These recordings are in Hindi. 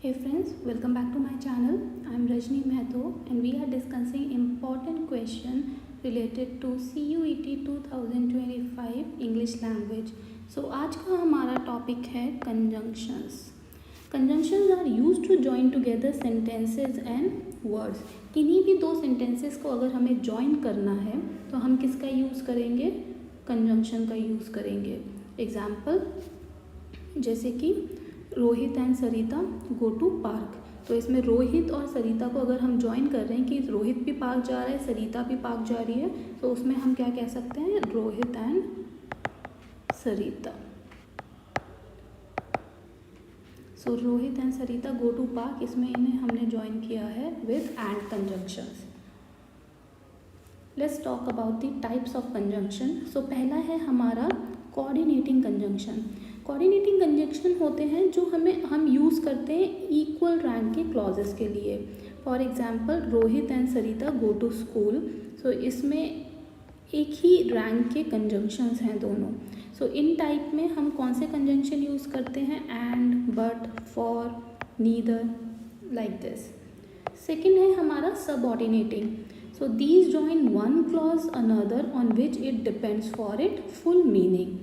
Hey friends, welcome back to my channel. I am Rajni Mehto and we are discussing important question related to CUET 2025 English language. So आज का हमारा टॉपिक है conjunctions. Conjunctions are used to join together sentences and words. किन्हीं भी दो sentences को अगर हमें join करना है तो हम किसका यूज़ करेंगे? Conjunction का यूज़ करेंगे. Example जैसे कि Rohit and Sarita go to park. तो इसमें रोहित और सरिता को अगर हम ज्वाइन कर रहे हैं कि रोहित भी पार्क जा रहा है, सरिता भी पार्क जा रही है, तो उसमें हम क्या कह सकते हैं? Rohit and Sarita. So Rohit and Sarita go to park, इसमें इन्हें हमने ज्वाइन किया है with and conjunctions. Let's talk about the types of conjunction. So पहला है हमारा कोऑर्डिनेटिंग कंजंक्शन. कोऑर्डिनेटिंग कंजंक्शन होते हैं जो हम यूज़ करते हैं इक्वल रैंक के क्लॉजेस के लिए. For example Rohit and Sarita go to school. So इसमें एक ही रैंक के कंजंक्शंस हैं दोनों. सो इन टाइप में हम कौन से कंजंक्शन यूज़ करते हैं? And, but, for, neither, like this. Second है हमारा subordinating. So these join one clause another on which it depends for it full meaning.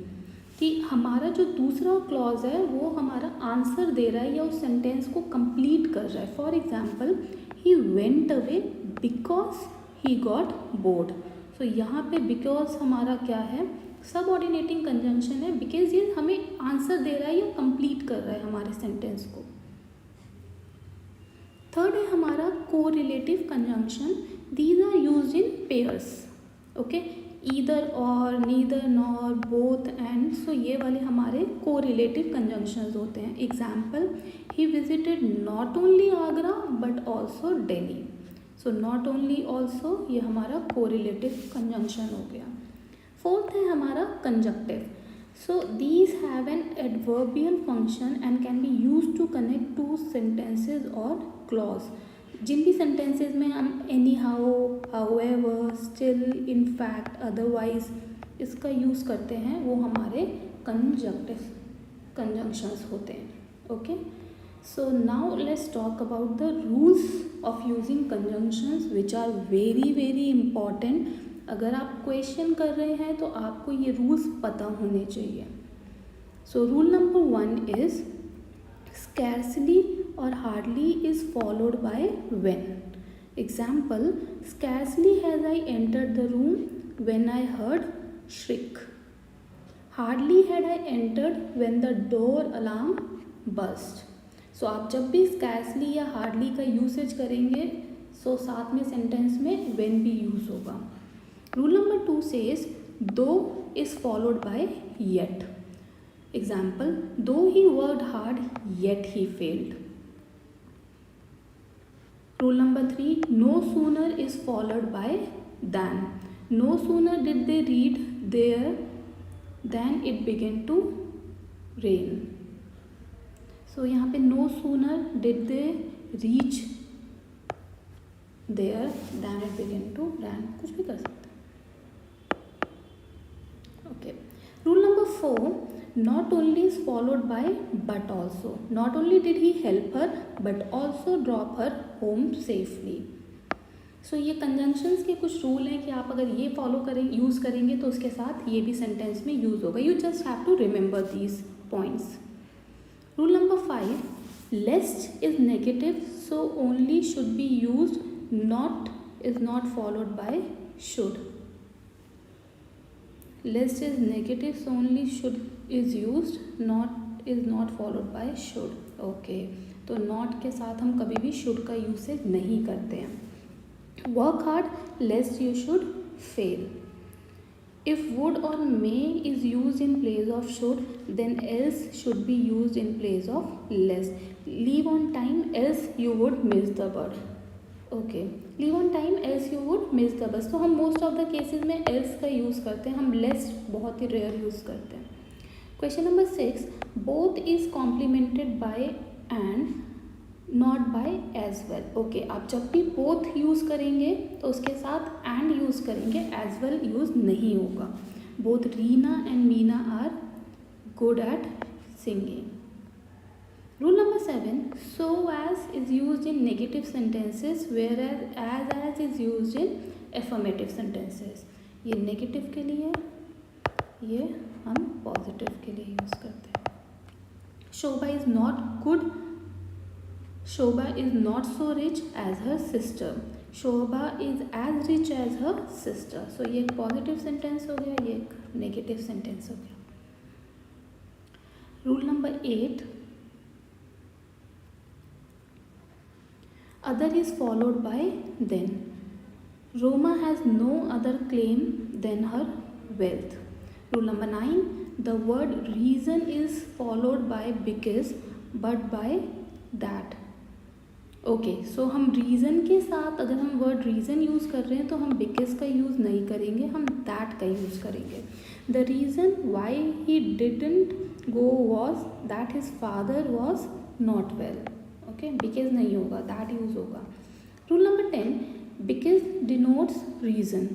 कि हमारा जो दूसरा क्लॉज है वो हमारा आंसर दे रहा है या उस सेंटेंस को कंप्लीट कर रहा है. For example he went away because he got bored. So यहाँ पे बिकॉज हमारा क्या है? सबऑर्डिनेटिंग कंजंक्शन है, बिकॉज ये हमें आंसर दे रहा है या कंप्लीट कर रहा है हमारे सेंटेंस को. थर्ड है हमारा correlative conjunction. These are used in pairs. Okay, either or, neither, nor, both, and. So ये वाले हमारे कोरिलेटिव कंजंक्शंस होते हैं. Example he visited not only Agra but also Delhi. So not only, also, ये हमारा कोरिलेटिव कंजंक्शन हो गया. फोर्थ है हमारा conjunctive. So these have an adverbial function and can be used to connect two sentences or clauses. जिन भी सेंटेंसेज में हम any how, however, still, in fact, otherwise इसका यूज़ करते हैं वो हमारे कंजक्टिव कंजंक्शंस होते हैं. Okay, so now let's talk about the rules of using conjunctions which are very very important. अगर आप क्वेश्चन कर रहे हैं तो आपको ये रूल्स पता होने चाहिए. So rule number 1 is scarcely or hardly is followed by when. Example, scarcely has I entered the room when I heard shriek. Hardly had I entered when the door alarm buzzed. So आप जब भी scarcely या hardly का यूसेज करेंगे so साथ में सेंटेंस में when भी यूज़ होगा. Rule number 2 says though is followed by yet. Example, though he worked hard yet he failed. Rule number 3, no sooner is followed by than. No sooner did they read there than it began to rain. So यहाँ पे no sooner did they reach there than it began to rain. कुछ भी कर सकते हैं. Okay. Rule number 4, not only is followed by but also. Not only did he help her but also drop her home safely. So ये कंजंक्शंस के कुछ रूल हैं कि आप अगर ये फॉलो करें यूज़ करेंगे तो उसके साथ ये भी सेंटेंस में यूज़ होगा. You just have to remember these points. Rule number 5, lest is negative so only should be used, not is not followed by should. Less is negative so only should is used, not is not followed by should. Okay, तो not के साथ हम कभी भी should का यूसेज नहीं करते हैं. Work hard lest you should fail. If would or may is used in place of should, then else should be used in place of less. Leave on time else you would miss the bus. Okay, leave on time else you would miss the bus. तो हम मोस्ट ऑफ द केसेस में एल्स का यूज़ करते हैं, हम लेस बहुत ही रेयर यूज़ करते हैं. Question number 6, both is complemented by and not by as well. Okay, आप जब भी बोथ यूज़ करेंगे तो उसके साथ एंड यूज़ करेंगे, एज वेल यूज़ नहीं होगा. Both Reena and Meena are good at singing. Rule number 7, so as is used in negative sentences whereas as is used in affirmative sentences. ये नेगेटिव के लिए, ये हम पॉजिटिव के लिए यूज़ करते हैं. Shobha is not good, Shobha is not so rich as her sister. Shobha is as rich as her sister. So ये एक पॉजिटिव सेंटेंस हो गया, ये एक नेगेटिव सेंटेंस हो गया. Rule number 8, other is followed by then. Roma has no other claim than her wealth. Rule number 9, the word reason is followed by because but by that. Okay, so हम रीज़न के साथ अगर हम वर्ड रीज़न यूज़ कर रहे हैं तो हम बिकॉज का यूज़ नहीं करेंगे, हम दैट का यूज़ करेंगे. The reason why he didn't go was that his father was not well. Okay, because नहीं होगा, दैट यूज़ होगा. Rule number 10, because denotes reason,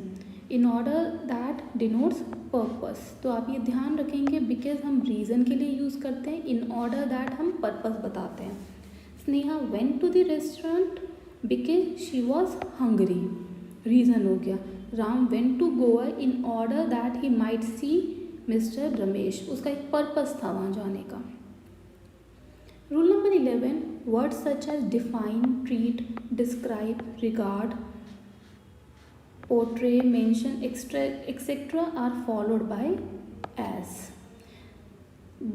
in order that denotes purpose. तो आप ये ध्यान रखेंगे, बिकॉज हम रीज़न के लिए यूज़ करते हैं, इन ऑर्डर दैट हम पर्पस बताते हैं. Sneha went to the restaurant because she was hungry, reason हो गया. Ram went to Goa in order that he might see Mister Ramesh. उसका एक पर्पस था वहाँ जाने का. Rule number 11, words such as define, treat, describe, regard, portray, mention, etcetera are followed by as.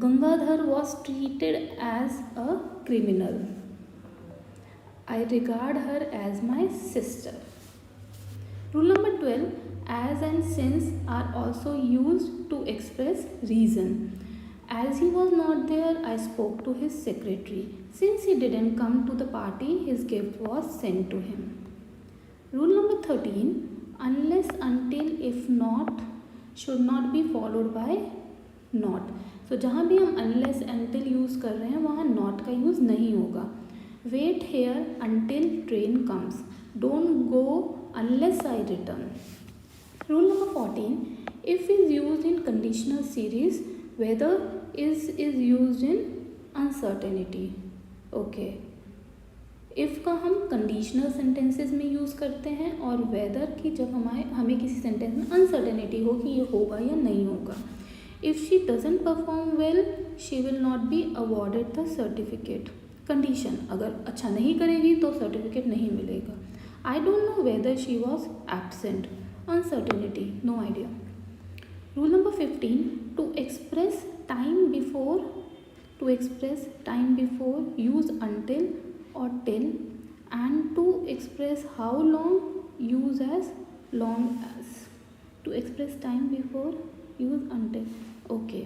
Gangadhar was treated as a criminal. I regard her as my sister. Rule number 12, as and since are also used to express reason. As he was not there, I spoke to his secretary. Since he didn't come to the party, his gift was sent to him. Rule number 13, unless, until, if not should not be followed by not. तो जहाँ भी हम अनलेस अनटिल यूज़ कर रहे हैं वहाँ नॉट का यूज़ नहीं होगा. Wait here until train comes, don't go unless I return. Rule number 14, if is use in conditional series, whether is use in uncertainty. Okay, if का हम कंडीशनल सेंटेंसेस में यूज़ करते हैं और वेदर की जब हमें किसी सेंटेंस में अनसर्टेनिटी हो कि ये होगा या नहीं होगा. If she doesn't perform well, she will not be awarded the certificate. Condition, अगर अच्छा नहीं करेगी तो सर्टिफिकेट नहीं मिलेगा. I don't know whether she was absent. Uncertainty, no idea. Rule number 15, to express time before, use until or till, and to express how long, use as long as. To express time before, use until. Okay,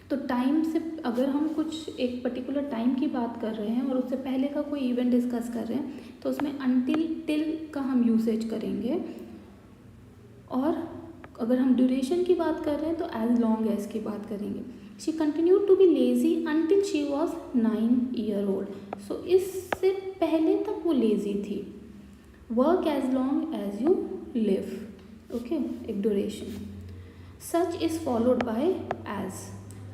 तो टाइम से अगर हम कुछ एक पर्टिकुलर टाइम की बात कर रहे हैं और उससे पहले का कोई इवेंट डिस्कस कर रहे हैं तो उसमें अनटिल टिल का हम यूसेज करेंगे. और अगर हम ड्यूरेशन की बात कर रहे हैं तो एज लॉन्ग एज की बात करेंगे. She continued to be lazy until she was 9 years old. So इससे पहले तक वो लेजी थी. Work as long as you live. Okay, एक duration. Such is followed by as.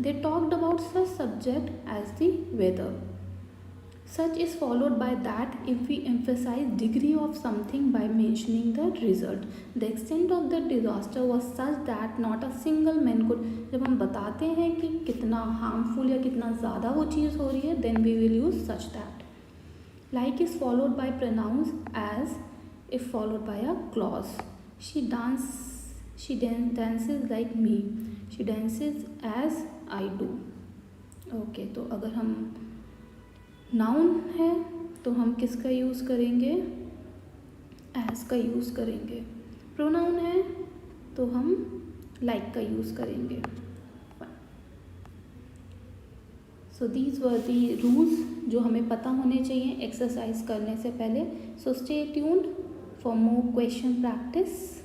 They talked about such subject as the weather. Such is followed by that if we emphasize degree of something by mentioning the result. The extent of the disaster was such that not a single man could. जब हम बताते हैं कि कितना harmful या कितना ज़्यादा वो चीज़ हो रही है, then we will use such that. Like is followed by pronouns as if followed by a clause. She dances like me. She dances as I do. Okay, तो अगर हम नाउन है तो हम किसका यूज़ करेंगे? एज का यूज़ करेंगे. प्रोनाउन है तो हम लाइक का यूज़ करेंगे. So these were the rules जो हमें पता होने चाहिए एक्सरसाइज करने से पहले. So stay tuned for more question practice.